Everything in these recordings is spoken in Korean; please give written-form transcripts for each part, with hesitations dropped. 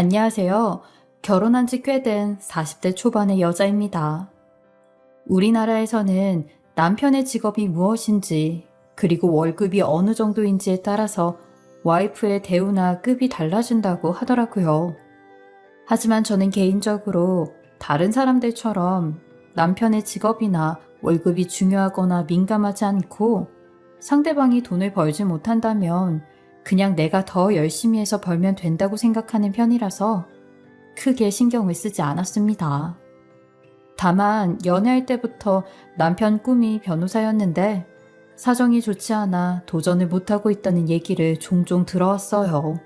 안녕하세요. 결혼한 지 꽤 된 40대 초반의 여자입니다. 우리나라에서는 남편의 직업이 무엇인지, 그리고 월급이 어느 정도인지에 따라서 와이프의 대우나 급이 달라진다고 하더라고요. 하지만 저는 개인적으로 다른 사람들처럼 남편의 직업이나 월급이 중요하거나 민감하지 않고 상대방이 돈을 벌지 못한다면 그냥 내가 더 열심히 해서 벌면 된다고 생각하는 편이라서 크게 신경을 쓰지 않았습니다. 다만 연애할 때부터 남편 꿈이 변호사였는데 사정이 좋지 않아 도전을 못하고 있다는 얘기를 종종 들어왔어요.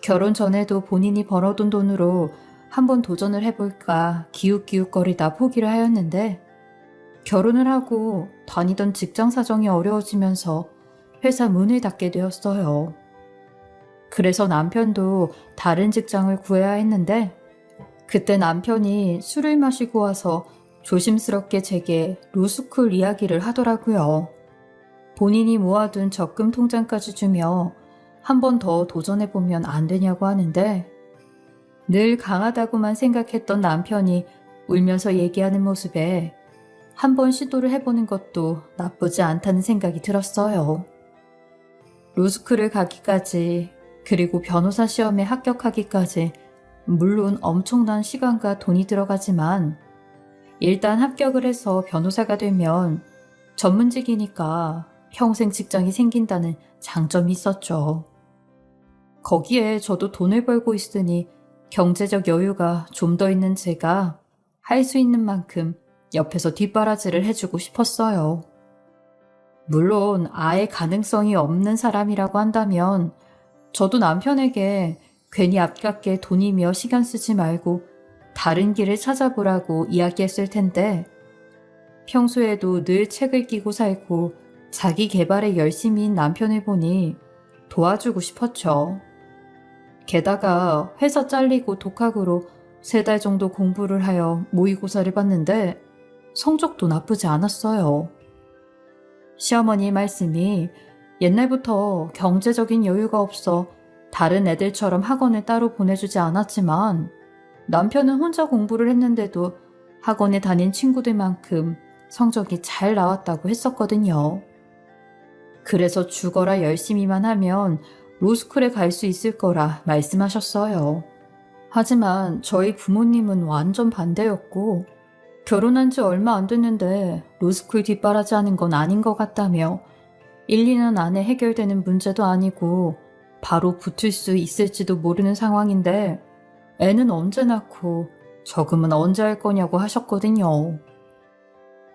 결혼 전에도 본인이 벌어둔 돈으로 한번 도전을 해볼까 기웃기웃거리다 포기를 하였는데 결혼을 하고 다니던 직장 사정이 어려워지면서 회사 문을 닫게 되었어요. 그래서 남편도 다른 직장을 구해야 했는데 그때 남편이 술을 마시고 와서 조심스럽게 제게 로스쿨 이야기를 하더라고요. 본인이 모아둔 적금 통장까지 주며 한 번 더 도전해보면 안 되냐고 하는데 늘 강하다고만 생각했던 남편이 울면서 얘기하는 모습에 한 번 시도를 해보는 것도 나쁘지 않다는 생각이 들었어요. 로스쿨을 가기까지 그리고 변호사 시험에 합격하기까지 물론 엄청난 시간과 돈이 들어가지만 일단 합격을 해서 변호사가 되면 전문직이니까 평생 직장이 생긴다는 장점이 있었죠. 거기에 저도 돈을 벌고 있으니 경제적 여유가 좀 더 있는 제가 할 수 있는 만큼 옆에서 뒷바라지를 해주고 싶었어요. 물론 아예 가능성이 없는 사람이라고 한다면 저도 남편에게 괜히 아깝게 돈이며 시간 쓰지 말고 다른 길을 찾아보라고 이야기했을 텐데 평소에도 늘 책을 끼고 살고 자기 개발에 열심히인 남편을 보니 도와주고 싶었죠. 게다가 회사 잘리고 독학으로 3달 정도 공부를 하여 모의고사를 봤는데 성적도 나쁘지 않았어요. 시어머니의 말씀이 옛날부터 경제적인 여유가 없어 다른 애들처럼 학원을 따로 보내주지 않았지만 남편은 혼자 공부를 했는데도 학원에 다닌 친구들만큼 성적이 잘 나왔다고 했었거든요. 그래서 죽어라 열심히만 하면 로스쿨에 갈 수 있을 거라 말씀하셨어요. 하지만 저희 부모님은 완전 반대였고 결혼한 지 얼마 안 됐는데 로스쿨 뒷바라지 하는 건 아닌 것 같다며 1, 2년 안에 해결되는 문제도 아니고 바로 붙을 수 있을지도 모르는 상황인데 애는 언제 낳고 저금은 언제 할 거냐고 하셨거든요.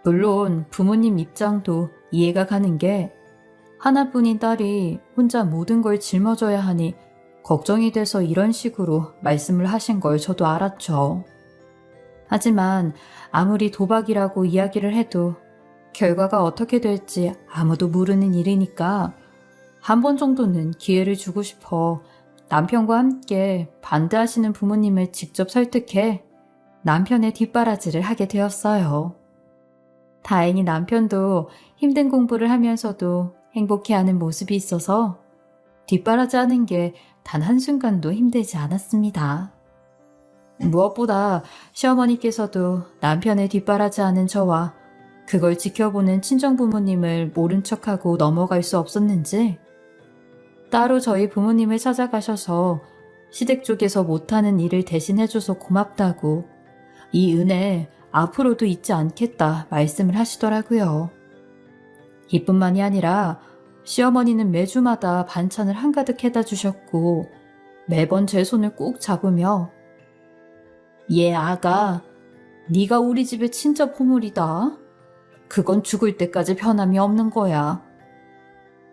물론 부모님 입장도 이해가 가는 게 하나뿐인 딸이 혼자 모든 걸 짊어져야 하니 걱정이 돼서 이런 식으로 말씀을 하신 걸 저도 알았죠. 하지만 아무리 도박이라고 이야기를 해도 결과가 어떻게 될지 아무도 모르는 일이니까 한 번 정도는 기회를 주고 싶어 남편과 함께 반대하시는 부모님을 직접 설득해 남편의 뒷바라지를 하게 되었어요. 다행히 남편도 힘든 공부를 하면서도 행복해하는 모습이 있어서 뒷바라지 하는 게 단 한순간도 힘들지 않았습니다. 무엇보다 시어머니께서도 남편의 뒷바라지 하는 저와 그걸 지켜보는 친정부모님을 모른 척하고 넘어갈 수 없었는지 따로 저희 부모님을 찾아가셔서 시댁 쪽에서 못하는 일을 대신해줘서 고맙다고 이 은혜 앞으로도 잊지 않겠다 말씀을 하시더라고요. 이뿐만이 아니라 시어머니는 매주마다 반찬을 한가득 해다 주셨고 매번 제 손을 꼭 잡으며 얘 아가, 네가 우리 집의 친자 포물이다. 그건 죽을 때까지 변함이 없는 거야.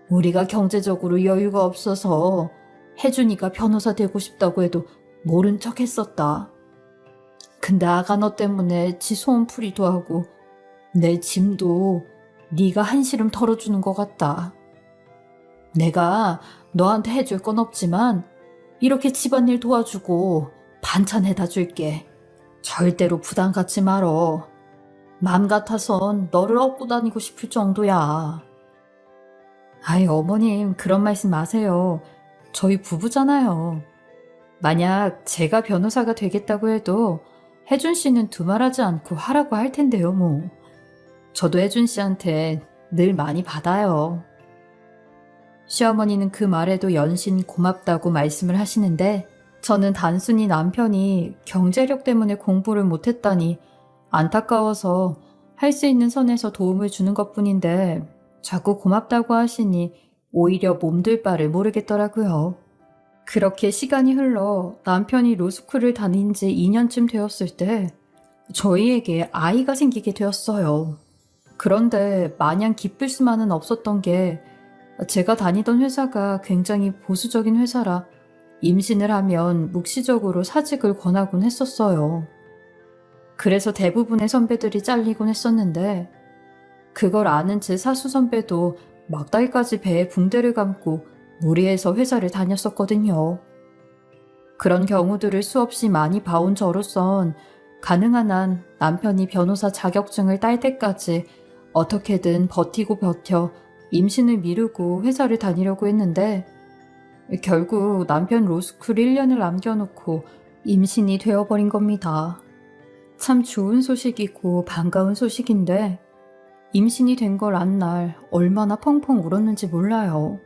우리가 경제적으로 여유가 없어서 혜준이가 변호사 되고 싶다고 해도 모른 척 했었다. 근데 아가 너 때문에 지 소원풀이도 하고 내 짐도 네가 한시름 털어주는 것 같다. 내가 너한테 해줄 건 없지만 이렇게 집안일 도와주고 반찬 해다 줄게. 절대로 부담 갖지 말어. 맘 같아선 너를 업고 다니고 싶을 정도야. 아이 어머님 그런 말씀 마세요. 저희 부부잖아요. 만약 제가 변호사가 되겠다고 해도 혜준 씨는 두말하지 않고 하라고 할 텐데요, 뭐. 저도 혜준 씨한테 늘 많이 받아요. 시어머니는 그 말에도 연신 고맙다고 말씀을 하시는데 저는 단순히 남편이 경제력 때문에 공부를 못했다니 안타까워서 할 수 있는 선에서 도움을 주는 것뿐인데 자꾸 고맙다고 하시니 오히려 몸둘 바를 모르겠더라고요. 그렇게 시간이 흘러 남편이 로스쿨을 다닌 지 2년쯤 되었을 때 저희에게 아이가 생기게 되었어요. 그런데 마냥 기쁠 수만은 없었던 게 제가 다니던 회사가 굉장히 보수적인 회사라 임신을 하면 묵시적으로 사직을 권하곤 했었어요. 그래서 대부분의 선배들이 잘리곤 했었는데 그걸 아는 제 사수 선배도 막달까지 배에 붕대를 감고 무리해서 회사를 다녔었거든요. 그런 경우들을 수없이 많이 봐온 저로선 가능한 한 남편이 변호사 자격증을 딸 때까지 어떻게든 버티고 버텨 임신을 미루고 회사를 다니려고 했는데 결국 남편 로스쿨 1년을 남겨놓고 임신이 되어버린 겁니다. 참 좋은 소식이고 반가운 소식인데 임신이 된 걸 안 날 얼마나 펑펑 울었는지 몰라요.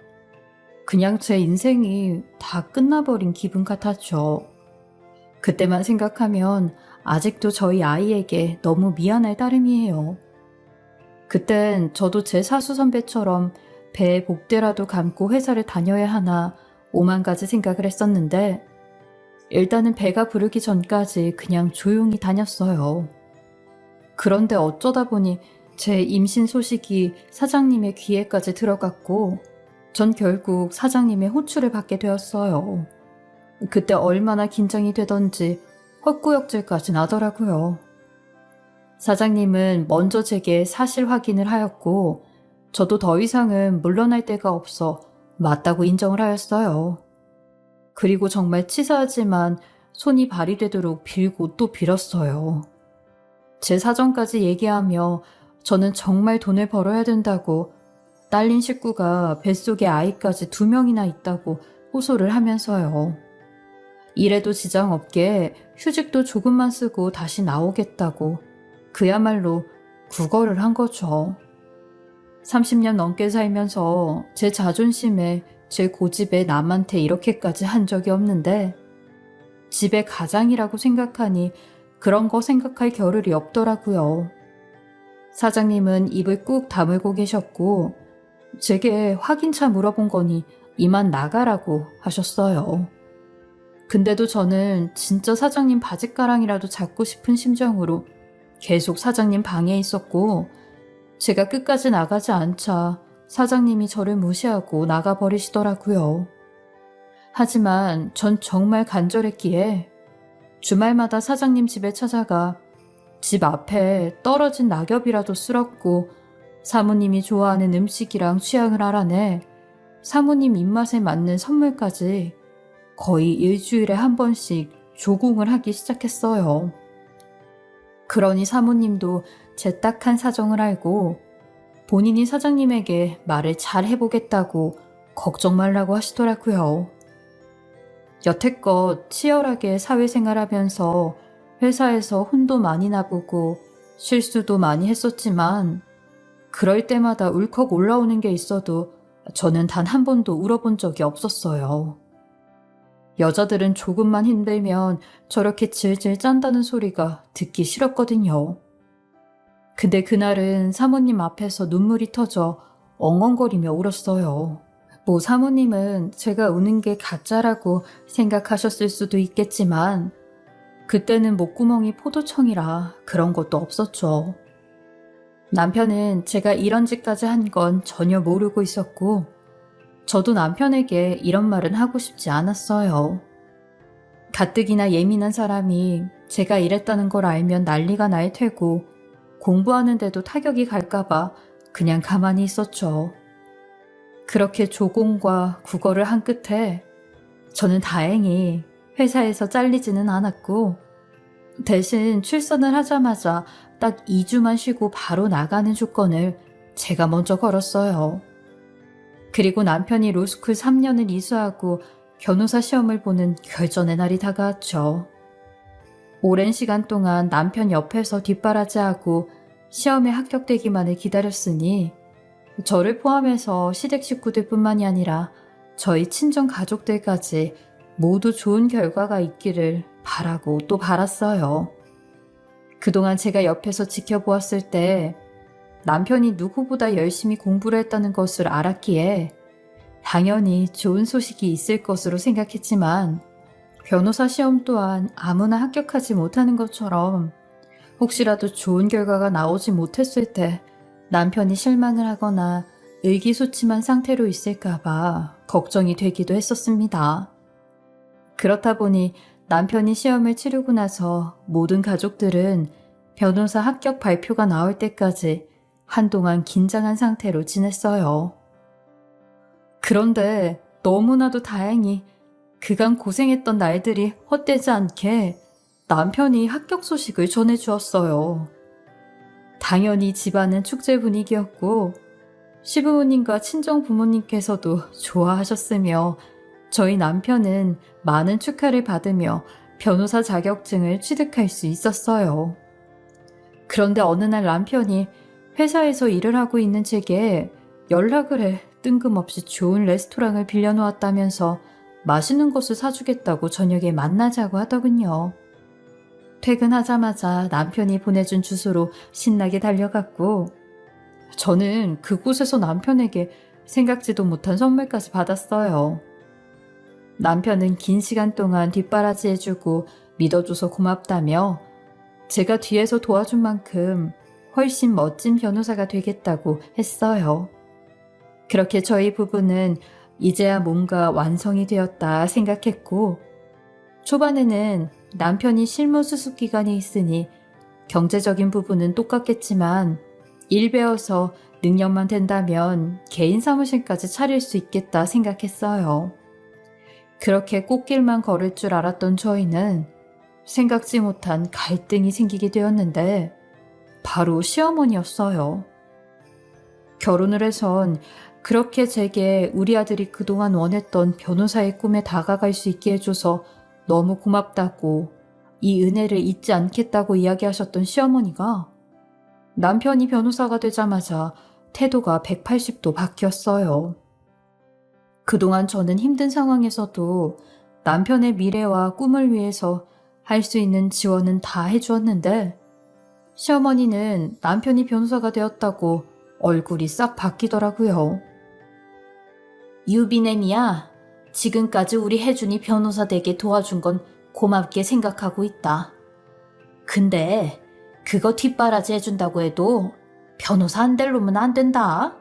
그냥 제 인생이 다 끝나버린 기분 같았죠. 그때만 생각하면 아직도 저희 아이에게 너무 미안할 따름이에요. 그땐 저도 제 사수 선배처럼 배에 복대라도 감고 회사를 다녀야 하나 오만 가지 생각을 했었는데 일단은 배가 부르기 전까지 그냥 조용히 다녔어요. 그런데 어쩌다 보니 제 임신 소식이 사장님의 귀에까지 들어갔고 전 결국 사장님의 호출을 받게 되었어요. 그때 얼마나 긴장이 되던지 헛구역질까지 나더라고요. 사장님은 먼저 제게 사실 확인을 하였고 저도 더 이상은 물러날 데가 없어 맞다고 인정을 하였어요. 그리고 정말 치사하지만 손이 발휘되도록 빌고 또 빌었어요. 제 사정까지 얘기하며 저는 정말 돈을 벌어야 된다고 딸린 식구가 뱃속에 아이까지 2명이나 있다고 호소를 하면서요. 이래도 지장 없게 휴직도 조금만 쓰고 다시 나오겠다고 그야말로 구걸을 한 거죠. 30년 넘게 살면서 제 자존심에 제 고집에 남한테 이렇게까지 한 적이 없는데 집의 가장이라고 생각하니 그런 거 생각할 겨를이 없더라고요. 사장님은 입을 꾹 다물고 계셨고 제게 확인차 물어본 거니 이만 나가라고 하셨어요. 근데도 저는 진짜 사장님 바짓가랑이라도 잡고 싶은 심정으로 계속 사장님 방에 있었고 제가 끝까지 나가지 않자 사장님이 저를 무시하고 나가버리시더라고요. 하지만 전 정말 간절했기에 주말마다 사장님 집에 찾아가 집 앞에 떨어진 낙엽이라도 쓸었고 사모님이 좋아하는 음식이랑 취향을 알아내 사모님 입맛에 맞는 선물까지 거의 일주일에 한 번씩 조공을 하기 시작했어요. 그러니 사모님도 제 딱한 사정을 알고 본인이 사장님에게 말을 잘 해보겠다고 걱정 말라고 하시더라고요. 여태껏 치열하게 사회생활하면서 회사에서 혼도 많이 나보고 실수도 많이 했었지만 그럴 때마다 울컥 올라오는 게 있어도 저는 단 한 번도 울어본 적이 없었어요. 여자들은 조금만 힘들면 저렇게 질질 짠다는 소리가 듣기 싫었거든요. 근데 그날은 사모님 앞에서 눈물이 터져 엉엉거리며 울었어요. 뭐 사모님은 제가 우는 게 가짜라고 생각하셨을 수도 있겠지만 그때는 목구멍이 포도청이라 그런 것도 없었죠. 남편은 제가 이런 짓까지 한 건 전혀 모르고 있었고 저도 남편에게 이런 말은 하고 싶지 않았어요. 가뜩이나 예민한 사람이 제가 이랬다는 걸 알면 난리가 날 테고 공부하는데도 타격이 갈까봐 그냥 가만히 있었죠. 그렇게 조공과 구걸을 한 끝에 저는 다행히 회사에서 잘리지는 않았고 대신 출산을 하자마자 딱 2주만 쉬고 바로 나가는 조건을 제가 먼저 걸었어요. 그리고 남편이 로스쿨 3년을 이수하고 변호사 시험을 보는 결전의 날이 다가왔죠. 오랜 시간 동안 남편 옆에서 뒷바라지하고 시험에 합격되기만을 기다렸으니 저를 포함해서 시댁 식구들뿐만이 아니라 저희 친정 가족들까지 모두 좋은 결과가 있기를 바라고 또 바랐어요. 그동안 제가 옆에서 지켜보았을 때 남편이 누구보다 열심히 공부를 했다는 것을 알았기에 당연히 좋은 소식이 있을 것으로 생각했지만 변호사 시험 또한 아무나 합격하지 못하는 것처럼 혹시라도 좋은 결과가 나오지 못했을 때 남편이 실망을 하거나 의기소침한 상태로 있을까봐 걱정이 되기도 했었습니다. 그렇다 보니 남편이 시험을 치르고 나서 모든 가족들은 변호사 합격 발표가 나올 때까지 한동안 긴장한 상태로 지냈어요. 그런데 너무나도 다행히 그간 고생했던 날들이 헛되지 않게 남편이 합격 소식을 전해주었어요. 당연히 집안은 축제 분위기였고 시부모님과 친정 부모님께서도 좋아하셨으며 저희 남편은 많은 축하를 받으며 변호사 자격증을 취득할 수 있었어요. 그런데 어느 날 남편이 회사에서 일을 하고 있는 제게 연락을 해 뜬금없이 좋은 레스토랑을 빌려놓았다면서 맛있는 것을 사주겠다고 저녁에 만나자고 하더군요. 퇴근하자마자 남편이 보내준 주소로 신나게 달려갔고 저는 그곳에서 남편에게 생각지도 못한 선물까지 받았어요. 남편은 긴 시간 동안 뒷바라지해주고 믿어줘서 고맙다며 제가 뒤에서 도와준 만큼 훨씬 멋진 변호사가 되겠다고 했어요. 그렇게 저희 부부는 이제야 뭔가 완성이 되었다 생각했고 초반에는 남편이 실무 수습 기간이 있으니 경제적인 부분은 똑같겠지만 일 배워서 능력만 된다면 개인 사무실까지 차릴 수 있겠다 생각했어요. 그렇게 꽃길만 걸을 줄 알았던 저희는 생각지 못한 갈등이 생기게 되었는데 바로 시어머니였어요. 결혼을 해선 그렇게 제게 우리 아들이 그동안 원했던 변호사의 꿈에 다가갈 수 있게 해줘서 너무 고맙다고 이 은혜를 잊지 않겠다고 이야기하셨던 시어머니가 남편이 변호사가 되자마자 태도가 180도 바뀌었어요. 그동안 저는 힘든 상황에서도 남편의 미래와 꿈을 위해서 할 수 있는 지원은 다 해주었는데 시어머니는 남편이 변호사가 되었다고 얼굴이 싹 바뀌더라고요. 유비네미야, 지금까지 우리 혜준이 변호사 되게 도와준 건 고맙게 생각하고 있다. 근데 그거 뒷바라지 해준다고 해도 변호사 안 될 놈은 안 된다.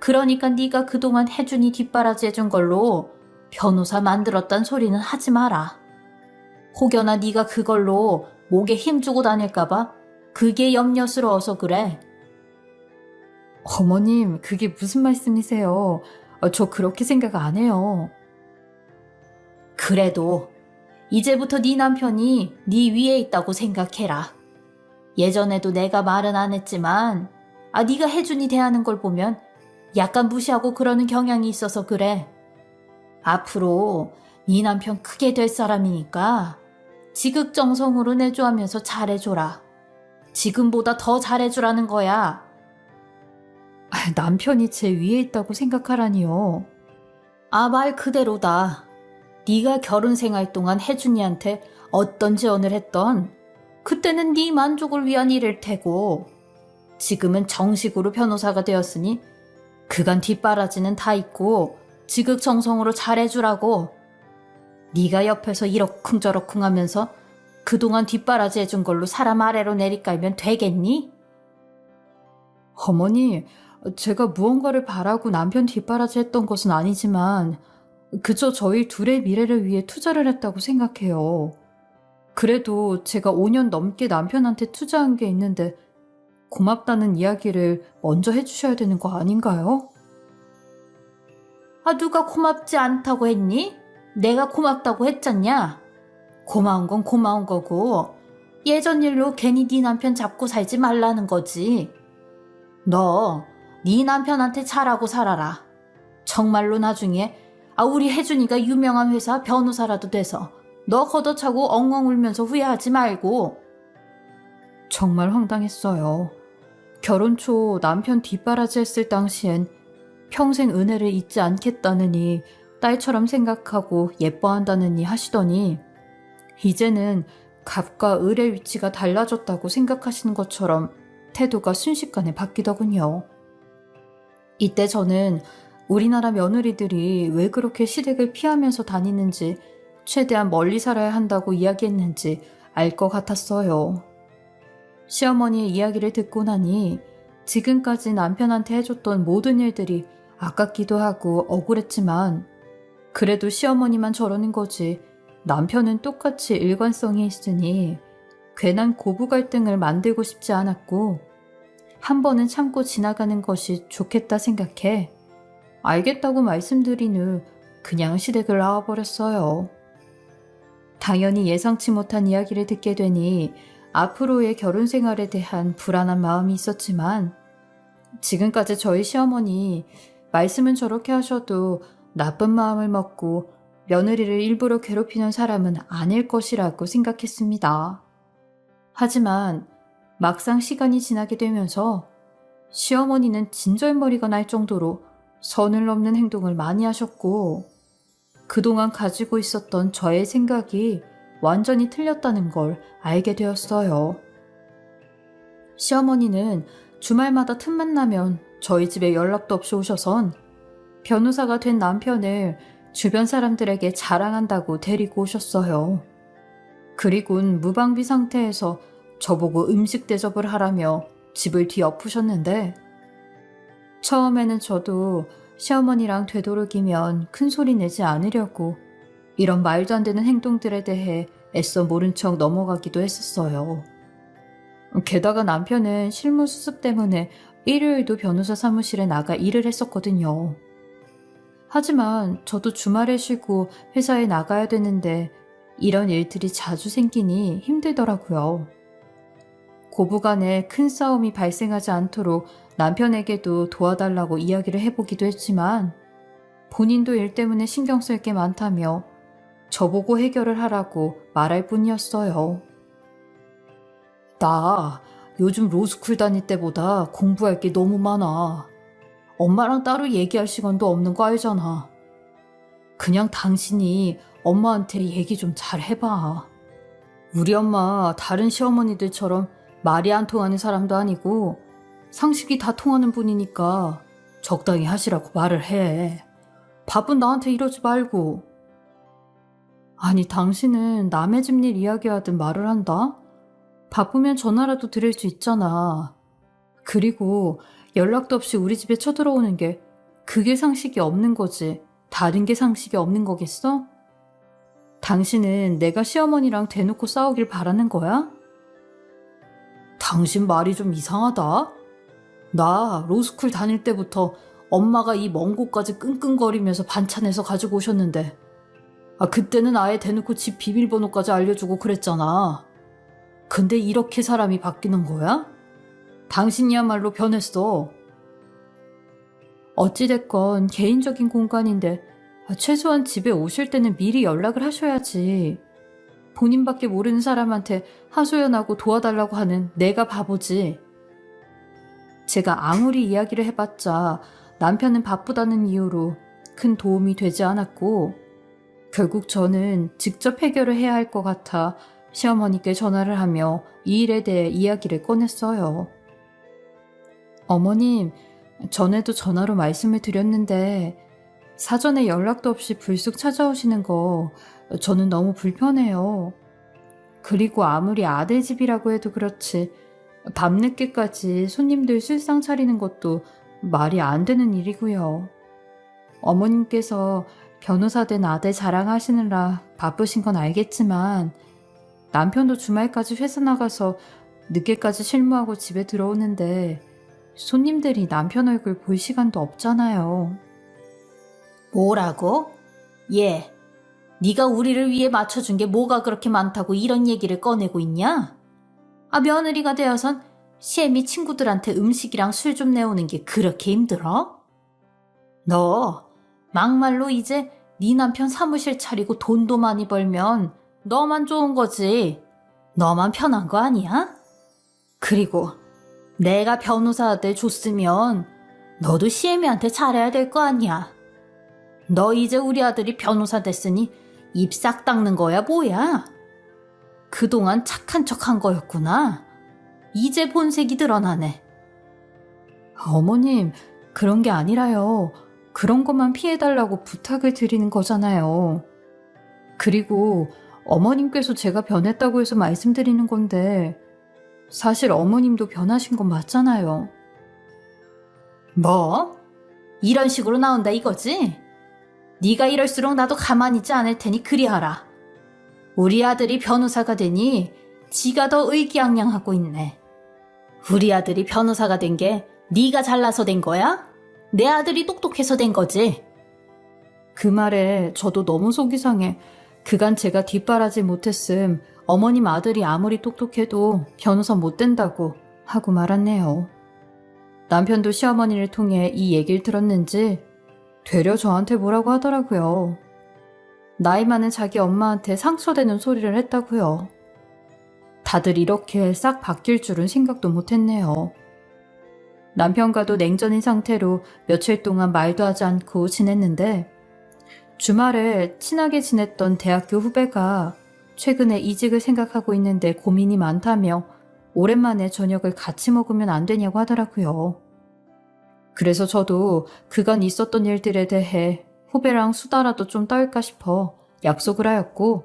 그러니까 네가 그동안 혜준이 뒷바라지 해준 걸로 변호사 만들었단 소리는 하지 마라. 혹여나 네가 그걸로 목에 힘주고 다닐까봐 그게 염려스러워서 그래. 어머님, 그게 무슨 말씀이세요? 저 그렇게 생각 안 해요. 그래도 이제부터 네 남편이 네 위에 있다고 생각해라. 예전에도 내가 말은 안 했지만 네가 혜준이 대하는 걸 보면 약간 무시하고 그러는 경향이 있어서 그래. 앞으로 네 남편 크게 될 사람이니까 지극정성으로 내조하면서 잘해줘라. 지금보다 더 잘해주라는 거야. 남편이 제 위에 있다고 생각하라니요. 말 그대로다. 네가 결혼 생활 동안 혜준이한테 어떤 지원을 했던 그때는 네 만족을 위한 일일 테고 지금은 정식으로 변호사가 되었으니 그간 뒷바라지는 다 있고 지극정성으로 잘해주라고. 네가 옆에서 이러쿵저러쿵 하면서 그동안 뒷바라지 해준 걸로 사람 아래로 내리깔면 되겠니? 어머니, 제가 무언가를 바라고 남편 뒷바라지 했던 것은 아니지만 그저 저희 둘의 미래를 위해 투자를 했다고 생각해요. 그래도 제가 5년 넘게 남편한테 투자한 게 있는데 고맙다는 이야기를 먼저 해주셔야 되는 거 아닌가요? 누가 고맙지 않다고 했니? 내가 고맙다고 했잖냐? 고마운 건 고마운 거고 예전 일로 괜히 네 남편 잡고 살지 말라는 거지. 너 네 남편한테 잘하고 살아라. 정말로 나중에 우리 혜준이가 유명한 회사 변호사라도 돼서 너 걷어차고 엉엉 울면서 후회하지 말고. 정말 황당했어요. 결혼 초 남편 뒷바라지 했을 당시엔 평생 은혜를 잊지 않겠다느니 딸처럼 생각하고 예뻐한다느니 하시더니 이제는 갑과 을의 위치가 달라졌다고 생각하시는 것처럼 태도가 순식간에 바뀌더군요. 이때 저는 우리나라 며느리들이 왜 그렇게 시댁을 피하면서 다니는지, 최대한 멀리 살아야 한다고 이야기했는지 알 것 같았어요. 시어머니의 이야기를 듣고 나니 지금까지 남편한테 해줬던 모든 일들이 아깝기도 하고 억울했지만, 그래도 시어머니만 저러는 거지 남편은 똑같이 일관성이 있으니 괜한 고부 갈등을 만들고 싶지 않았고, 한 번은 참고 지나가는 것이 좋겠다 생각해 알겠다고 말씀드린 후 그냥 시댁을 나와버렸어요. 당연히 예상치 못한 이야기를 듣게 되니 앞으로의 결혼 생활에 대한 불안한 마음이 있었지만, 지금까지 저희 시어머니 말씀은 저렇게 하셔도 나쁜 마음을 먹고 며느리를 일부러 괴롭히는 사람은 아닐 것이라고 생각했습니다. 하지만 막상 시간이 지나게 되면서 시어머니는 진절머리가 날 정도로 선을 넘는 행동을 많이 하셨고, 그동안 가지고 있었던 저의 생각이 완전히 틀렸다는 걸 알게 되었어요. 시어머니는 주말마다 틈만 나면 저희 집에 연락도 없이 오셔선 변호사가 된 남편을 주변 사람들에게 자랑한다고 데리고 오셨어요. 그리곤 무방비 상태에서 저보고 음식 대접을 하라며 집을 뒤엎으셨는데, 처음에는 저도 시어머니랑 되도록이면 큰 소리 내지 않으려고 이런 말도 안 되는 행동들에 대해 애써 모른 척 넘어가기도 했었어요. 게다가 남편은 실무 수습 때문에 일요일도 변호사 사무실에 나가 일을 했었거든요. 하지만 저도 주말에 쉬고 회사에 나가야 되는데 이런 일들이 자주 생기니 힘들더라고요. 고부간에 큰 싸움이 발생하지 않도록 남편에게도 도와달라고 이야기를 해보기도 했지만, 본인도 일 때문에 신경 쓸 게 많다며 저보고 해결을 하라고 말할 뿐이었어요. 나 요즘 로스쿨 다닐 때보다 공부할 게 너무 많아. 엄마랑 따로 얘기할 시간도 없는 거 알잖아. 그냥 당신이 엄마한테 얘기 좀 잘 해봐. 우리 엄마 다른 시어머니들처럼 말이 안 통하는 사람도 아니고 상식이 다 통하는 분이니까 적당히 하시라고 말을 해. 밥은 나한테 이러지 말고. 아니, 당신은 남의 집 일 이야기하듯 말을 한다? 바쁘면 전화라도 드릴 수 있잖아. 그리고 연락도 없이 우리 집에 쳐들어오는 게 그게 상식이 없는 거지 다른 게 상식이 없는 거겠어? 당신은 내가 시어머니랑 대놓고 싸우길 바라는 거야? 당신 말이 좀 이상하다. 나 로스쿨 다닐 때부터 엄마가 이 먼 곳까지 끙끙거리면서 반찬해서 가지고 오셨는데, 그때는 아예 대놓고 집 비밀번호까지 알려주고 그랬잖아. 근데 이렇게 사람이 바뀌는 거야? 당신이야말로 변했어. 어찌됐건 개인적인 공간인데 최소한 집에 오실 때는 미리 연락을 하셔야지. 본인밖에 모르는 사람한테 하소연하고 도와달라고 하는 내가 바보지. 제가 아무리 이야기를 해봤자 남편은 바쁘다는 이유로 큰 도움이 되지 않았고, 결국 저는 직접 해결을 해야 할 것 같아 시어머니께 전화를 하며 이 일에 대해 이야기를 꺼냈어요. 어머님, 전에도 전화로 말씀을 드렸는데 사전에 연락도 없이 불쑥 찾아오시는 거 저는 너무 불편해요. 그리고 아무리 아들 집이라고 해도 그렇지 밤늦게까지 손님들 술상 차리는 것도 말이 안 되는 일이고요. 어머님께서 변호사 된 아들 자랑하시느라 바쁘신 건 알겠지만 남편도 주말까지 회사 나가서 늦게까지 실무하고 집에 들어오는데 손님들이 남편 얼굴 볼 시간도 없잖아요. 뭐라고? 얘, 네가 우리를 위해 맞춰준 게 뭐가 그렇게 많다고 이런 얘기를 꺼내고 있냐? 며느리가 되어선 시애미 친구들한테 음식이랑 술 좀 내오는 게 그렇게 힘들어? 너 막말로 이제 네 남편 사무실 차리고 돈도 많이 벌면 너만 좋은 거지. 너만 편한 거 아니야? 그리고 내가 변호사 아들 줬으면 너도 시애미한테 잘해야 될 거 아니야. 너 이제 우리 아들이 변호사 됐으니 입 싹 닦는 거야 뭐야? 그동안 착한 척한 거였구나. 이제 본색이 드러나네. 어머님, 그런 게 아니라요. 그런 것만 피해달라고 부탁을 드리는 거잖아요. 그리고 어머님께서 제가 변했다고 해서 말씀드리는 건데 사실 어머님도 변하신 건 맞잖아요. 뭐? 이런 식으로 나온다 이거지? 네가 이럴수록 나도 가만히 있지 않을 테니 그리하라. 우리 아들이 변호사가 되니 지가 더 의기양양하고 있네. 우리 아들이 변호사가 된 게 네가 잘나서 된 거야? 내 아들이 똑똑해서 된 거지. 그 말에 저도 너무 속이 상해 그간 제가 뒷바라지 못했음 어머님 아들이 아무리 똑똑해도 변호사 못 된다고 하고 말았네요. 남편도 시어머니를 통해 이 얘기를 들었는지 되려 저한테 뭐라고 하더라고요. 나이 많은 자기 엄마한테 상처되는 소리를 했다고요. 다들 이렇게 싹 바뀔 줄은 생각도 못했네요. 남편과도 냉전인 상태로 며칠 동안 말도 하지 않고 지냈는데 주말에 친하게 지냈던 대학교 후배가 최근에 이직을 생각하고 있는데 고민이 많다며 오랜만에 저녁을 같이 먹으면 안 되냐고 하더라고요. 그래서 저도 그간 있었던 일들에 대해 후배랑 수다라도 좀 떨까 싶어 약속을 하였고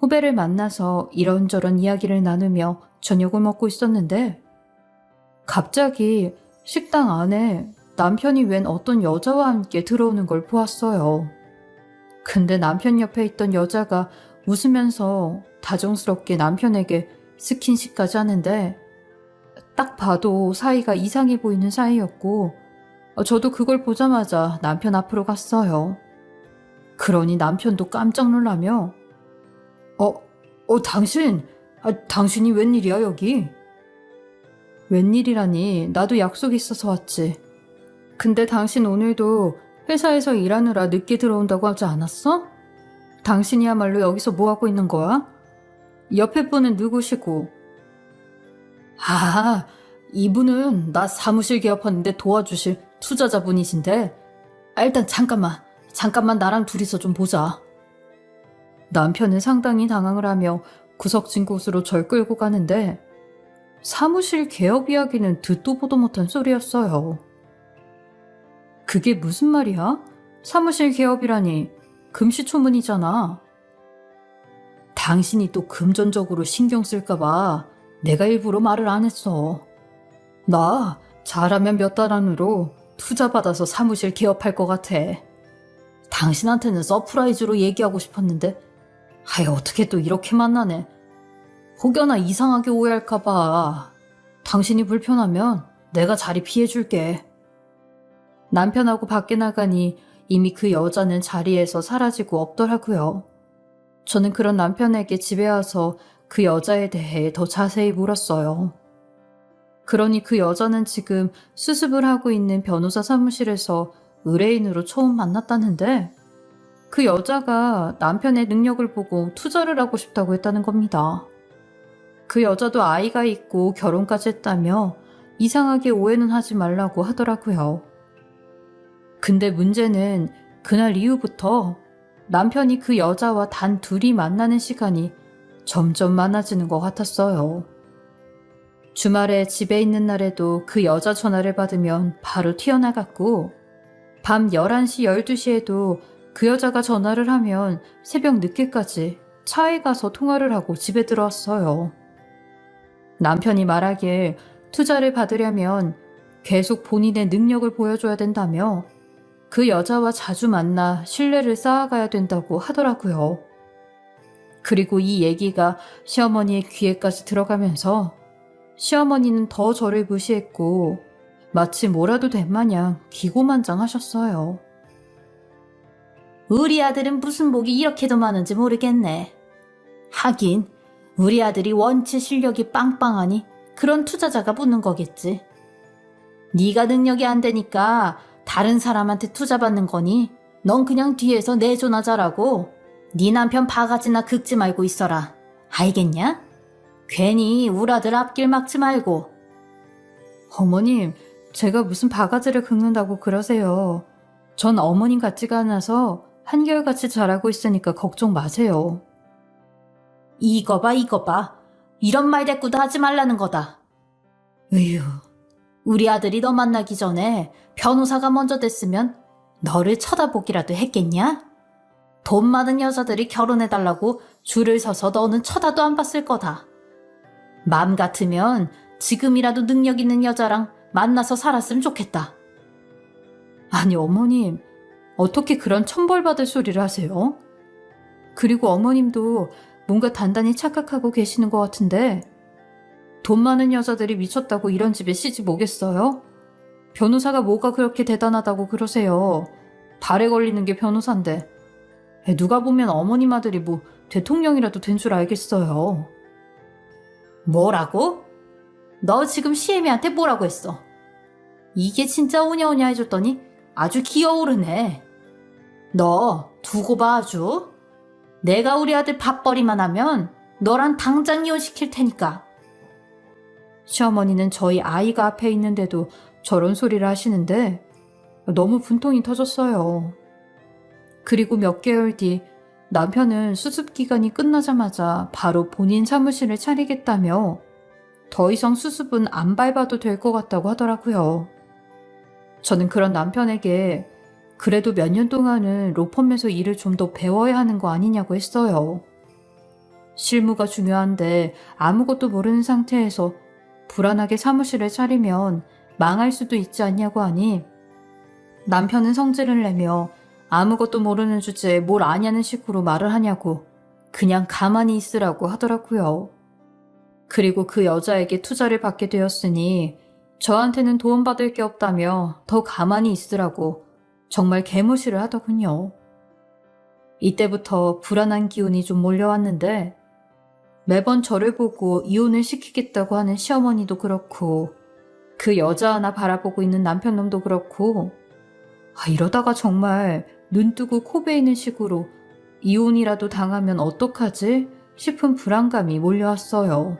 후배를 만나서 이런저런 이야기를 나누며 저녁을 먹고 있었는데 갑자기 식당 안에 남편이 웬 어떤 여자와 함께 들어오는 걸 보았어요. 근데 남편 옆에 있던 여자가 웃으면서 다정스럽게 남편에게 스킨십까지 하는데 딱 봐도 사이가 이상해 보이는 사이였고 저도 그걸 보자마자 남편 앞으로 갔어요. 그러니 남편도 깜짝 놀라며 당신이 웬일이야 여기? 웬일이라니 나도 약속이 있어서 왔지. 근데 당신 오늘도 회사에서 일하느라 늦게 들어온다고 하지 않았어? 당신이야말로 여기서 뭐하고 있는 거야? 옆에 분은 누구시고? 아, 이분은 나 사무실 개업하는데 도와주실 투자자분이신데 일단 잠깐만 나랑 둘이서 좀 보자. 남편은 상당히 당황을 하며 구석진 곳으로 절 끌고 가는데 사무실 개업 이야기는 듣도 보도 못한 소리였어요. 그게 무슨 말이야? 사무실 개업이라니 금시초문이잖아. 당신이 또 금전적으로 신경 쓸까봐 내가 일부러 말을 안 했어. 나 잘하면 몇 달 안으로 투자 받아서 사무실 개업할 것 같아. 당신한테는 서프라이즈로 얘기하고 싶었는데 어떻게 또 이렇게 만나네. 혹여나 이상하게 오해할까봐 당신이 불편하면 내가 자리 피해줄게. 남편하고 밖에 나가니 이미 그 여자는 자리에서 사라지고 없더라고요. 저는 그런 남편에게 집에 와서 그 여자에 대해 더 자세히 물었어요. 그러니 그 여자는 지금 수습을 하고 있는 변호사 사무실에서 의뢰인으로 처음 만났다는데 그 여자가 남편의 능력을 보고 투자를 하고 싶다고 했다는 겁니다. 그 여자도 아이가 있고 결혼까지 했다며 이상하게 오해는 하지 말라고 하더라고요. 근데 문제는 그날 이후부터 남편이 그 여자와 단 둘이 만나는 시간이 점점 많아지는 것 같았어요. 주말에 집에 있는 날에도 그 여자 전화를 받으면 바로 튀어나갔고 밤 11시, 12시에도 그 여자가 전화를 하면 새벽 늦게까지 차에 가서 통화를 하고 집에 들어왔어요. 남편이 말하길 투자를 받으려면 계속 본인의 능력을 보여줘야 된다며 그 여자와 자주 만나 신뢰를 쌓아가야 된다고 하더라고요. 그리고 이 얘기가 시어머니의 귀에까지 들어가면서 시어머니는 더 저를 무시했고 마치 뭐라도 된 마냥 기고만장하셨어요. 우리 아들은 무슨 복이 이렇게도 많은지 모르겠네. 하긴 우리 아들이 원체 실력이 빵빵하니 그런 투자자가 붙는 거겠지. 네가 능력이 안 되니까 다른 사람한테 투자 받는 거니 넌 그냥 뒤에서 내조나 잘하고 네 남편 바가지나 긁지 말고 있어라. 알겠냐? 괜히 우리 아들 앞길 막지 말고. 어머님, 제가 무슨 바가지를 긁는다고 그러세요. 전 어머님 같지가 않아서 한결같이 잘하고 있으니까 걱정 마세요. 이거 봐, 이거 봐. 이런 말 대꾸도 하지 말라는 거다. 으휴, 우리 아들이 너 만나기 전에 변호사가 먼저 됐으면 너를 쳐다보기라도 했겠냐? 돈 많은 여자들이 결혼해달라고 줄을 서서 너는 쳐다도 안 봤을 거다. 맘 같으면 지금이라도 능력 있는 여자랑 만나서 살았으면 좋겠다. 아니 어머님, 어떻게 그런 천벌받을 소리를 하세요? 그리고 어머님도 뭔가 단단히 착각하고 계시는 것 같은데 돈 많은 여자들이 미쳤다고 이런 집에 시집 오겠어요? 변호사가 뭐가 그렇게 대단하다고 그러세요? 발에 걸리는 게 변호사인데 누가 보면 어머님 아들이 뭐 대통령이라도 된 줄 알겠어요. 뭐라고? 너 지금 시애미한테 뭐라고 했어? 이게 진짜 오냐오냐 해줬더니 아주 기어오르네. 너 두고 봐 아주. 내가 우리 아들 밥벌이만 하면 너랑 당장 이혼시킬 테니까. 시어머니는 저희 아이가 앞에 있는데도 저런 소리를 하시는데 너무 분통이 터졌어요. 그리고 몇 개월 뒤 남편은 수습기간이 끝나자마자 바로 본인 사무실을 차리겠다며 더 이상 수습은 안 밟아도 될 것 같다고 하더라고요. 저는 그런 남편에게 그래도 몇 년 동안은 로펌에서 일을 좀 더 배워야 하는 거 아니냐고 했어요. 실무가 중요한데 아무것도 모르는 상태에서 불안하게 사무실을 차리면 망할 수도 있지 않냐고 하니 남편은 성질을 내며 아무것도 모르는 주제에 뭘 아냐는 식으로 말을 하냐고 그냥 가만히 있으라고 하더라고요. 그리고 그 여자에게 투자를 받게 되었으니 저한테는 도움받을 게 없다며 더 가만히 있으라고 정말 개무시를 하더군요. 이때부터 불안한 기운이 좀 몰려왔는데 매번 저를 보고 이혼을 시키겠다고 하는 시어머니도 그렇고 그 여자 하나 바라보고 있는 남편놈도 그렇고 이러다가 정말 눈 뜨고 코 베이는 식으로 이혼이라도 당하면 어떡하지 싶은 불안감이 몰려왔어요.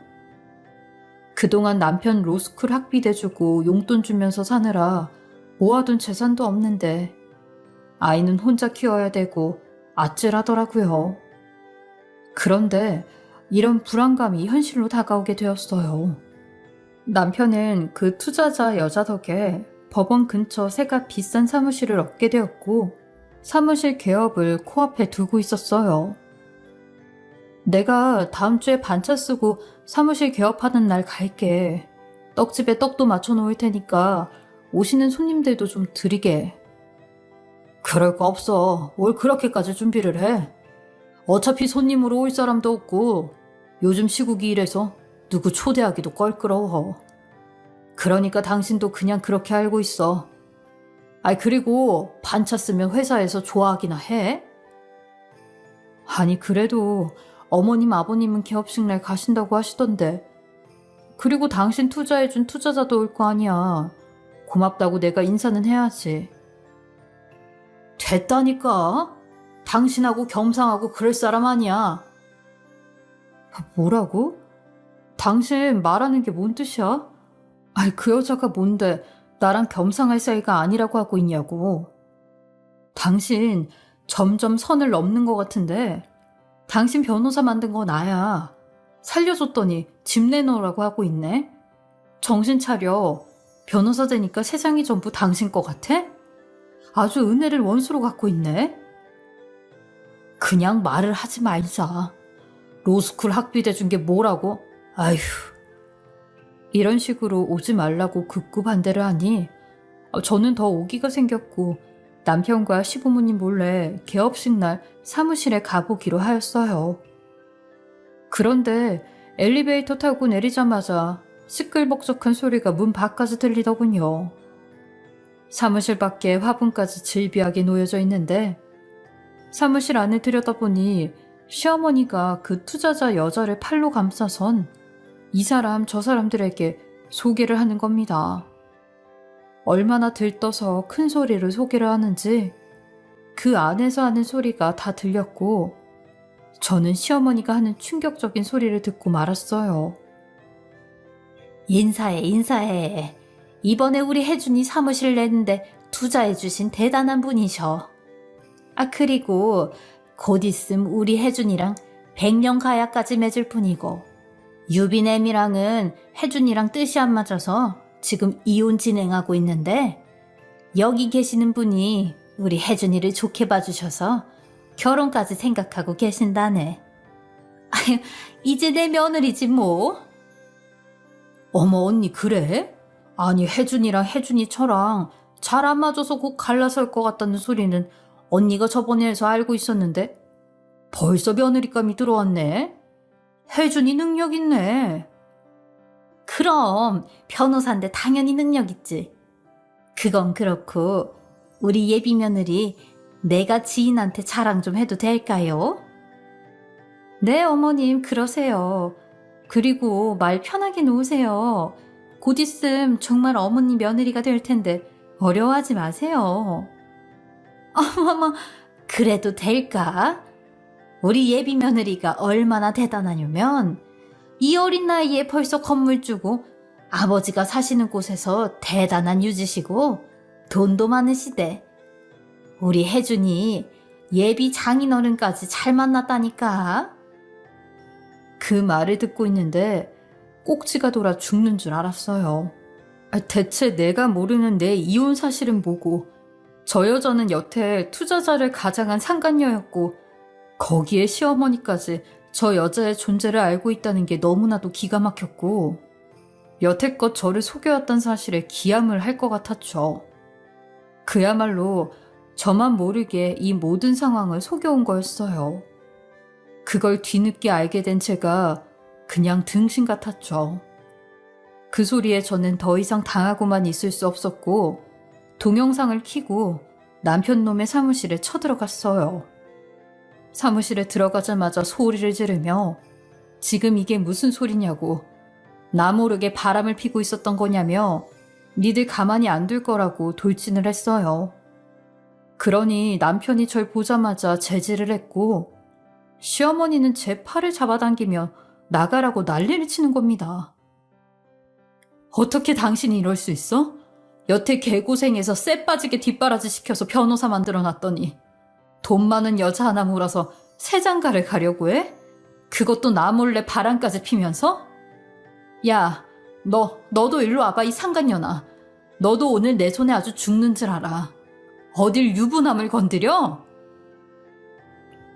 그동안 남편 로스쿨 학비 대주고 용돈 주면서 사느라 모아둔 재산도 없는데 아이는 혼자 키워야 되고 아찔하더라고요. 그런데 이런 불안감이 현실로 다가오게 되었어요. 남편은 그 투자자 여자 덕에 법원 근처 새가 비싼 사무실을 얻게 되었고 사무실 개업을 코앞에 두고 있었어요. 내가 다음 주에 반차 쓰고 사무실 개업하는 날 갈게. 떡집에 떡도 맞춰 놓을 테니까 오시는 손님들도 좀 드리게. 그럴 거 없어. 뭘 그렇게까지 준비를 해. 어차피 손님으로 올 사람도 없고 요즘 시국이 이래서 누구 초대하기도 껄끄러워. 그러니까 당신도 그냥 그렇게 알고 있어. 그리고 반차 쓰면 회사에서 좋아하기나 해? 아니 그래도 어머님 아버님은 개업식 날 가신다고 하시던데. 그리고 당신 투자해준 투자자도 올 거 아니야. 고맙다고 내가 인사는 해야지. 됐다니까. 당신하고 겸상하고 그럴 사람 아니야. 뭐라고? 당신 말하는 게 뭔 뜻이야? 그 여자가 뭔데 나랑 겸상할 사이가 아니라고 하고 있냐고. 당신 점점 선을 넘는 것 같은데 당신 변호사 만든 거 나야. 살려줬더니 집 내놓으라고 하고 있네. 정신 차려. 변호사 되니까 세상이 전부 당신 거 같아? 아주 은혜를 원수로 갖고 있네. 그냥 말을 하지 말자. 로스쿨 학비 대준 게 뭐라고? 아휴. 이런 식으로 오지 말라고 극구 반대를 하니 저는 더 오기가 생겼고 남편과 시부모님 몰래 개업식 날 사무실에 가보기로 하였어요. 그런데 엘리베이터 타고 내리자마자 시끌벅적한 소리가 문 밖까지 들리더군요. 사무실 밖에 화분까지 질비하게 놓여져 있는데 사무실 안에 들여다보니 시어머니가 그 투자자 여자를 팔로 감싸선 이 사람 저 사람들에게 소개를 하는 겁니다. 얼마나 들떠서 큰 소리로 소개를 하는지 그 안에서 하는 소리가 다 들렸고 저는 시어머니가 하는 충격적인 소리를 듣고 말았어요. 인사해. 이번에 우리 혜준이 사무실 냈는데 투자해주신 대단한 분이셔. 그리고 곧 있음 우리 혜준이랑 100년 가야까지 맺을 뿐이고 유빈애미랑은 혜준이랑 뜻이 안 맞아서 지금 이혼 진행하고 있는데 여기 계시는 분이 우리 혜준이를 좋게 봐주셔서 결혼까지 생각하고 계신다네. 아유, 이제 내 며느리지 뭐. 어머 언니 그래? 아니 혜준이랑 혜준이처랑 잘 안 맞아서 곧 갈라설 것 같다는 소리는 언니가 저번에 해서 알고 있었는데 벌써 며느리감이 들어왔네. 혜준이 능력 있네. 그럼 변호사인데 당연히 능력 있지. 그건 그렇고 우리 예비 며느리 내가 지인한테 자랑 좀 해도 될까요? 네 어머님 그러세요. 그리고 말 편하게 놓으세요. 곧 있음 정말 어머니 며느리가 될 텐데 어려워하지 마세요. 어머머 그래도 될까? 우리 예비 며느리가 얼마나 대단하냐면 이 어린 나이에 벌써 건물 주고 아버지가 사시는 곳에서 대단한 유지시고 돈도 많으시대. 우리 혜준이 예비 장인어른까지 잘 만났다니까. 그 말을 듣고 있는데 꼭지가 돌아 죽는 줄 알았어요. 대체 내가 모르는 내 이혼 사실은 뭐고 저 여자는 여태 투자자를 가장한 상간녀였고 거기에 시어머니까지 저 여자의 존재를 알고 있다는 게 너무나도 기가 막혔고 여태껏 저를 속여왔던 사실에 기함을 할 것 같았죠. 그야말로 저만 모르게 이 모든 상황을 속여온 거였어요. 그걸 뒤늦게 알게 된 제가 그냥 등신 같았죠. 그 소리에 저는 더 이상 당하고만 있을 수 없었고 동영상을 켜고 남편 놈의 사무실에 쳐들어갔어요. 사무실에 들어가자마자 소리를 지르며 지금 이게 무슨 소리냐고 나 모르게 바람을 피고 있었던 거냐며 니들 가만히 안 둘 거라고 돌진을 했어요. 그러니 남편이 절 보자마자 제지를 했고 시어머니는 제 팔을 잡아당기며 나가라고 난리를 치는 겁니다. 어떻게 당신이 이럴 수 있어? 여태 개고생해서 쎄 빠지게 뒷바라지 시켜서 변호사 만들어놨더니 돈 많은 여자 하나 몰아서 새장가를 가려고 해? 그것도 나 몰래 바람까지 피면서? 야, 너도 일로 와봐 이 상간년아. 너도 오늘 내 손에 아주 죽는 줄 알아. 어딜 유부남을 건드려?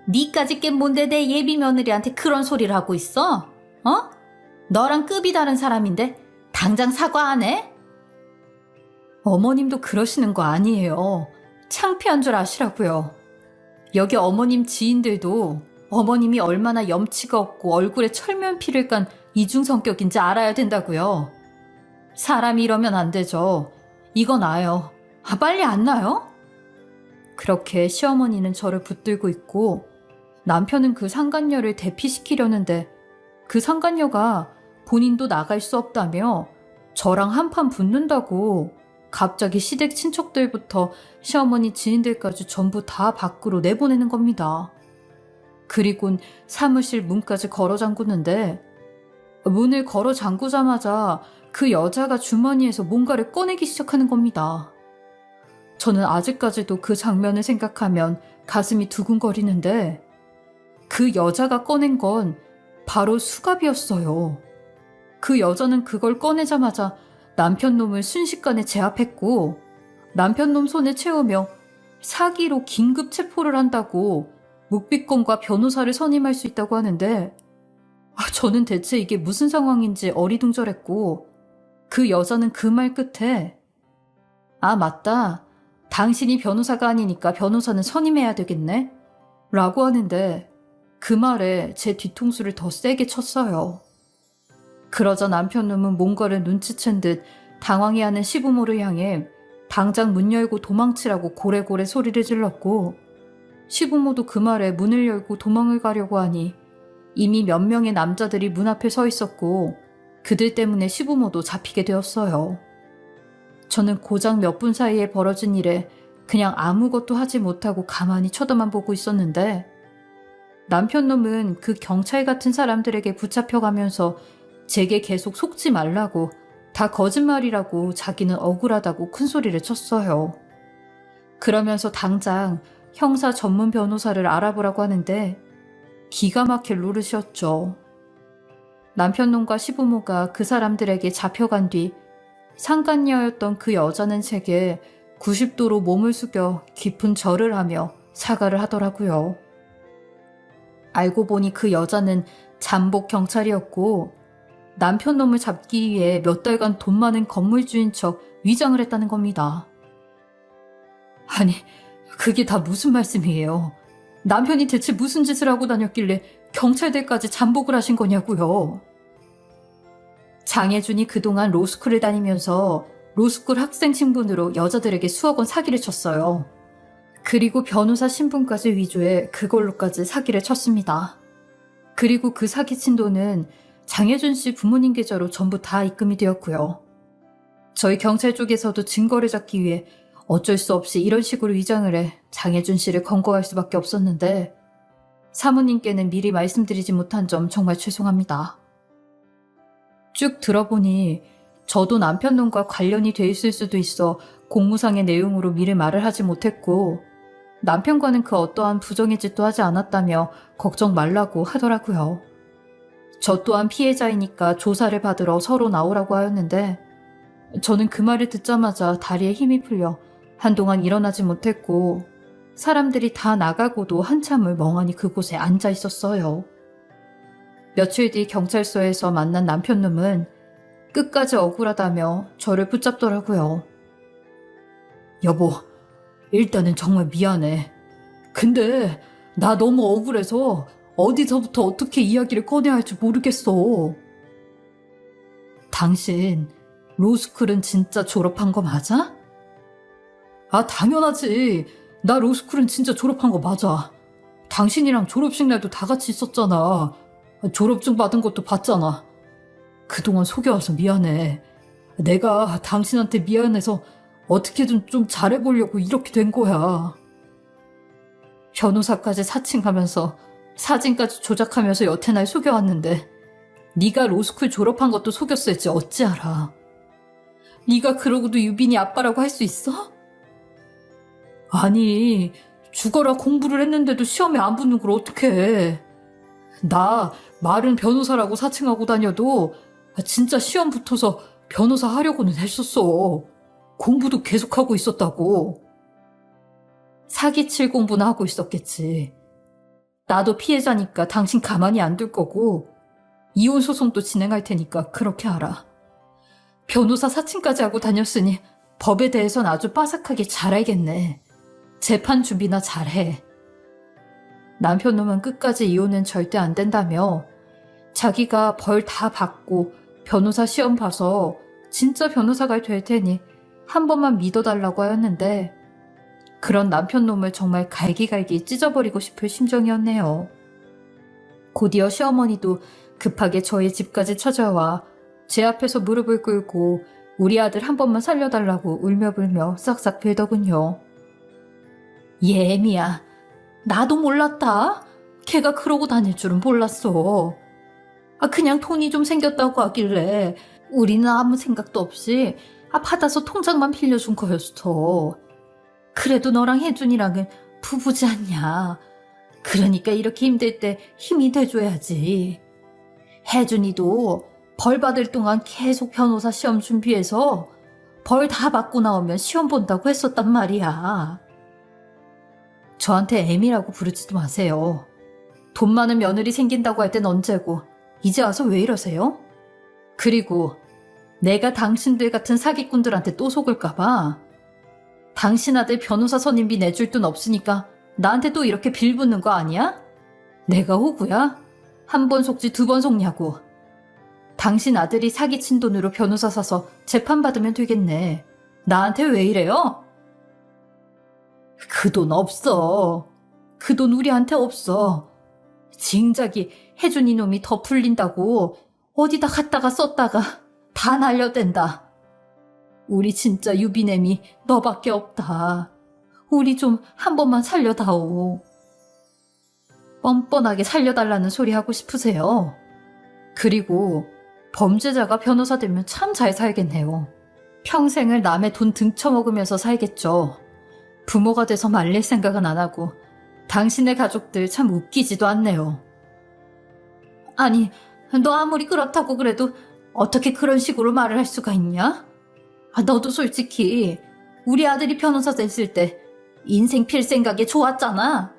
니까지 깬 뭔데 내 예비 며느리한테 그런 소리를 하고 있어? 어? 너랑 급이 다른 사람인데 당장 사과 안 해? 어머님도 그러시는 거 아니에요. 창피한 줄 아시라고요. 여기 어머님 지인들도 어머님이 얼마나 염치가 없고 얼굴에 철면피를 깐 이중 성격인지 알아야 된다고요. 사람이 이러면 안 되죠. 이거 나요. 빨리 안 나요? 그렇게 시어머니는 저를 붙들고 있고 남편은 그 상간녀를 대피시키려는데 그 상간녀가 본인도 나갈 수 없다며 저랑 한판 붙는다고 갑자기 시댁 친척들부터 시어머니 지인들까지 전부 다 밖으로 내보내는 겁니다. 그리곤 사무실 문까지 걸어 잠그는데 문을 걸어 잠그자마자 그 여자가 주머니에서 뭔가를 꺼내기 시작하는 겁니다. 저는 아직까지도 그 장면을 생각하면 가슴이 두근거리는데 그 여자가 꺼낸 건 바로 수갑이었어요. 그 여자는 그걸 꺼내자마자 남편 놈을 순식간에 제압했고 남편 놈 손에 채우며 사기로 긴급 체포를 한다고 묵비권과 변호사를 선임할 수 있다고 하는데 저는 대체 이게 무슨 상황인지 어리둥절했고 그 여자는 그 말 끝에 맞다. 당신이 변호사가 아니니까 변호사는 선임해야 되겠네? 라고 하는데 그 말에 제 뒤통수를 더 세게 쳤어요. 그러자 남편 놈은 뭔가를 눈치챈 듯 당황해하는 시부모를 향해 당장 문 열고 도망치라고 고래고래 소리를 질렀고 시부모도 그 말에 문을 열고 도망을 가려고 하니 이미 몇 명의 남자들이 문 앞에 서 있었고 그들 때문에 시부모도 잡히게 되었어요. 저는 고작 몇 분 사이에 벌어진 일에 그냥 아무것도 하지 못하고 가만히 쳐다만 보고 있었는데 남편 놈은 그 경찰 같은 사람들에게 붙잡혀가면서 제게 계속 속지 말라고, 다 거짓말이라고, 자기는 억울하다고 큰 소리를 쳤어요. 그러면서 당장 형사 전문 변호사를 알아보라고 하는데 기가 막힐 노릇이었죠. 남편 놈과 시부모가 그 사람들에게 잡혀간 뒤 상간녀였던 그 여자는 제게 90도로 몸을 숙여 깊은 절을 하며 사과를 하더라고요. 알고 보니 그 여자는 잠복 경찰이었고 남편 놈을 잡기 위해 몇 달간 돈 많은 건물주인 척 위장을 했다는 겁니다. 아니, 그게 다 무슨 말씀이에요? 남편이 대체 무슨 짓을 하고 다녔길래 경찰들까지 잠복을 하신 거냐고요? 장혜준이 그동안 로스쿨을 다니면서 로스쿨 학생 신분으로 여자들에게 수억 원 사기를 쳤어요. 그리고 변호사 신분까지 위조해 그걸로까지 사기를 쳤습니다. 그리고 그 사기친 돈은 장혜준 씨 부모님 계좌로 전부 다 입금이 되었고요. 저희 경찰 쪽에서도 증거를 잡기 위해 어쩔 수 없이 이런 식으로 위장을 해 장혜준 씨를 검거할 수밖에 없었는데 사모님께는 미리 말씀드리지 못한 점 정말 죄송합니다. 쭉 들어보니 저도 남편 놈과 관련이 돼 있을 수도 있어 공무상의 내용으로 미리 말을 하지 못했고 남편과는 그 어떠한 부정의 짓도 하지 않았다며 걱정 말라고 하더라고요. 저 또한 피해자이니까 조사를 받으러 서로 나오라고 하였는데 저는 그 말을 듣자마자 다리에 힘이 풀려 한동안 일어나지 못했고 사람들이 다 나가고도 한참을 멍하니 그곳에 앉아 있었어요. 며칠 뒤 경찰서에서 만난 남편 놈은 끝까지 억울하다며 저를 붙잡더라고요. 여보, 일단은 정말 미안해. 근데 나 너무 억울해서 어디서부터 어떻게 이야기를 꺼내야 할지 모르겠어. 당신 로스쿨은 진짜 졸업한 거 맞아? 아, 당연하지. 나 로스쿨은 진짜 졸업한 거 맞아. 당신이랑 졸업식 날도 다 같이 있었잖아. 졸업증 받은 것도 봤잖아. 그동안 속여와서 미안해. 내가 당신한테 미안해서 어떻게든 좀 잘해보려고 이렇게 된 거야. 변호사까지 사칭하면서 사진까지 조작하면서 여태 날 속여왔는데 네가 로스쿨 졸업한 것도 속였을지 어찌 알아. 네가 그러고도 유빈이 아빠라고 할 수 있어? 아니, 죽어라 공부를 했는데도 시험에 안 붙는 걸 어떡해. 나 말은 변호사라고 사칭하고 다녀도 진짜 시험 붙어서 변호사 하려고는 했었어. 공부도 계속하고 있었다고. 사기칠 공부나 하고 있었겠지. 나도 피해자니까 당신 가만히 안 둘 거고 이혼 소송도 진행할 테니까 그렇게 알아. 변호사 사칭까지 하고 다녔으니 법에 대해선 아주 빠삭하게 잘 알겠네. 재판 준비나 잘해. 남편 놈은 끝까지 이혼은 절대 안 된다며 자기가 벌 다 받고 변호사 시험 봐서 진짜 변호사가 될 테니 한 번만 믿어달라고 하였는데 그런 남편 놈을 정말 갈기갈기 찢어버리고 싶을 심정이었네요. 곧이어 시어머니도 급하게 저희 집까지 찾아와 제 앞에서 무릎을 꿇고 우리 아들 한 번만 살려달라고 울며불며 싹싹 빌더군요. 예미야, 나도 몰랐다. 걔가 그러고 다닐 줄은 몰랐어. 그냥 돈이 좀 생겼다고 하길래 우리는 아무 생각도 없이 받아서 통장만 빌려준 거였어. 그래도 너랑 혜준이랑은 부부지 않냐. 그러니까 이렇게 힘들 때 힘이 돼줘야지. 혜준이도 벌 받을 동안 계속 변호사 시험 준비해서 벌 다 받고 나오면 시험 본다고 했었단 말이야. 저한테 애미라고 부르지도 마세요. 돈 많은 며느리 생긴다고 할 땐 언제고 이제 와서 왜 이러세요? 그리고 내가 당신들 같은 사기꾼들한테 또 속을까봐 당신 아들 변호사 선임비 내줄 돈 없으니까 나한테 또 이렇게 빌붙는 거 아니야? 내가 호구야? 한 번 속지 두 번 속냐고. 당신 아들이 사기친 돈으로 변호사 사서 재판받으면 되겠네. 나한테 왜 이래요? 그 돈 없어. 그 돈 우리한테 없어. 징작이 혜준이 놈이 더 풀린다고 어디다 갖다가 썼다가 다 날려댄다. 우리 진짜 유비냄이 너밖에 없다. 우리 좀 한 번만 살려다오. 뻔뻔하게 살려달라는 소리 하고 싶으세요? 그리고 범죄자가 변호사 되면 참 잘 살겠네요. 평생을 남의 돈 등쳐먹으면서 살겠죠. 부모가 돼서 말릴 생각은 안 하고 당신의 가족들 참 웃기지도 않네요. 아니, 너 아무리 그렇다고 그래도 어떻게 그런 식으로 말을 할 수가 있냐? 너도 솔직히 우리 아들이 변호사 됐을 때 인생 필 생각에 좋았잖아.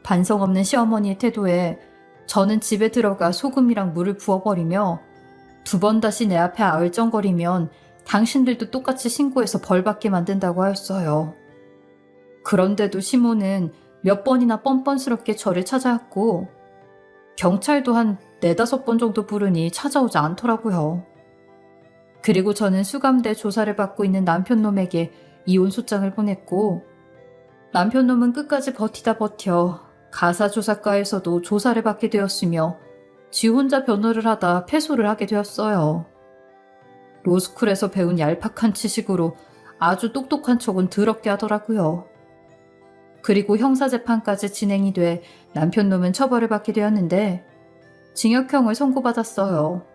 반성 없는 시어머니의 태도에 저는 집에 들어가 소금이랑 물을 부어버리며 두 번 다시 내 앞에 아을쩡거리면 당신들도 똑같이 신고해서 벌받게 만든다고 하였어요. 그런데도 시모는 몇 번이나 뻔뻔스럽게 저를 찾아왔고 경찰도 한 4-5번 정도 부르니 찾아오지 않더라고요. 그리고 저는 수감돼 조사를 받고 있는 남편놈에게 이혼소장을 보냈고 남편놈은 끝까지 버티다 버텨 가사조사과에서도 조사를 받게 되었으며 지 혼자 변호를 하다 패소를 하게 되었어요. 로스쿨에서 배운 얄팍한 지식으로 아주 똑똑한 척은 더럽게 하더라고요. 그리고 형사재판까지 진행이 돼 남편놈은 처벌을 받게 되었는데 징역형을 선고받았어요.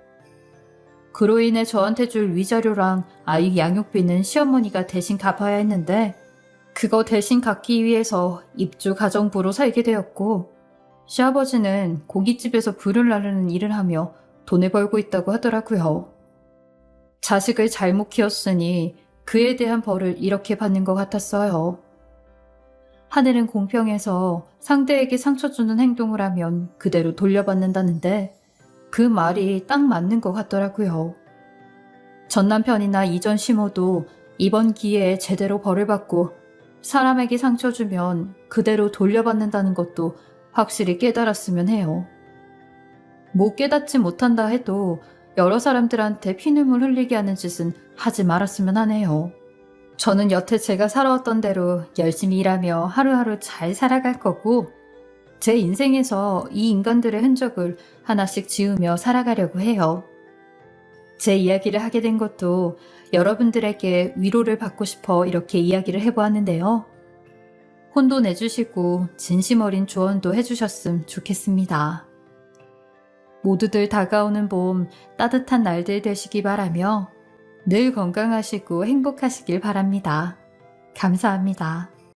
그로 인해 저한테 줄 위자료랑 아이 양육비는 시어머니가 대신 갚아야 했는데 그거 대신 갚기 위해서 입주 가정부로 살게 되었고 시아버지는 고깃집에서 불을 나르는 일을 하며 돈을 벌고 있다고 하더라고요. 자식을 잘못 키웠으니 그에 대한 벌을 이렇게 받는 것 같았어요. 하늘은 공평해서 상대에게 상처 주는 행동을 하면 그대로 돌려받는다는데 그 말이 딱 맞는 것 같더라고요. 전 남편이나 이전 시모도 이번 기회에 제대로 벌을 받고 사람에게 상처 주면 그대로 돌려받는다는 것도 확실히 깨달았으면 해요. 못 깨닫지 못한다 해도 여러 사람들한테 피눈물 흘리게 하는 짓은 하지 말았으면 하네요. 저는 여태 제가 살아왔던 대로 열심히 일하며 하루하루 잘 살아갈 거고 제 인생에서 이 인간들의 흔적을 하나씩 지우며 살아가려고 해요. 제 이야기를 하게 된 것도 여러분들에게 위로를 받고 싶어 이렇게 이야기를 해보았는데요. 혼도 내주시고 진심 어린 조언도 해주셨음 좋겠습니다. 모두들 다가오는 봄 따뜻한 날들 되시기 바라며 늘 건강하시고 행복하시길 바랍니다. 감사합니다.